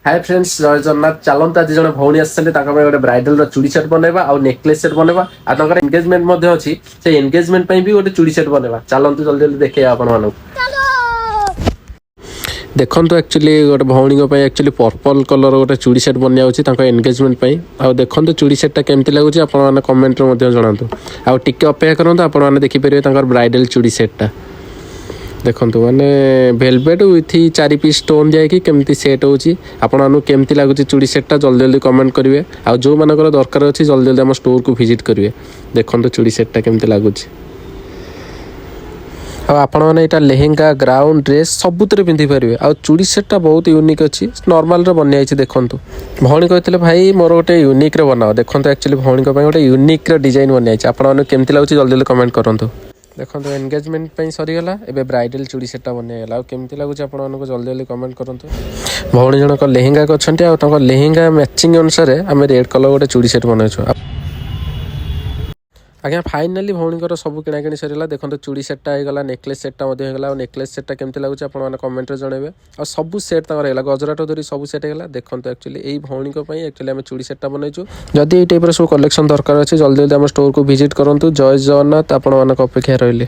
Hi friends जय जगन्नाथ चलते आज जन भौणी आसते गोटे ब्राइडल चूड़ी सेट बनवा और नेकलेस सेट बनवा और एंगेजमेंट अच्छी से एंगेजमेंट भी गोटे चूड़ी सेट बनवा चलते जल्दी जल्दी देखिए आपण देखो एक्चुअली गोटे भौणी एक्चुअली पर्पल कलर गोटे चूड़ी सेट बनवा एंगेजमेंट आउ देखो चूड़ी सेटा केमती लगुच आप कमेंट जनातु आउ टिके अपेक्षा करूँ आपने देखिपारे ब्राइडल चूड़ी सेटा देखो मैंने वेलवेट विथ 4 पीस स्टोन जाकि केमती सेट होची आपन केमती लगुच चूड़ी सेटा जल्दी जल्दी कमेंट करेंगे आ जो मानकर दरकार अच्छी जल्दी जल्दी आम स्टोर को विजिट करेंगे देखो चूड़ी सेटा केमती लगुच आपण मैंने यहाँ लेहेंगा ग्राउंड ड्रेस सबुतिर पिंधि पारे आ चूड़ी सेटा बहुत यूनिक अच्छी नॉर्मल रे बनई देखो भौणी कहते भाई मोर गोटे यूनिक रे बनाओ देखो एक्चुअली भौणी गोटे यूनिक डिजाइन बनई आपने केमती लगुच जल्दी जल्दी कमेंट करूँ देखो एंगेजमेंट सरीगला एवं ब्राइडल चूड़ी सेटा बनईगला आमती लगुच आपको जल्दी जल्दी कमेंट करूँ भौणी जनक लेहेंगा अच्छा लेहेंगा मैचिंग अनुसार आम रेड कलर गोटे चूड़ी सेट बनईछु आज्ञा फाइनाली भौणीकर सब किणाकिणी सरीगला देखो चूड़ी सेटा होगा नेकलेस सेटा होगा नेकलेस सेटा केमती लगुच आपने कमेंट जनइबे आ सब सेट रहा गजराट धरी सब सेट होगा देखो एक्चुअली यही भौणी एक्चुअली आम चूड़ी सेटा बनईचु जदि ये टाइप सब कलेक्शन दरकार अच्छे जल्दी जल्दी आम स्टोर को विजिट करूँ जय जगन्नाथ आपण अपेक्षा रही।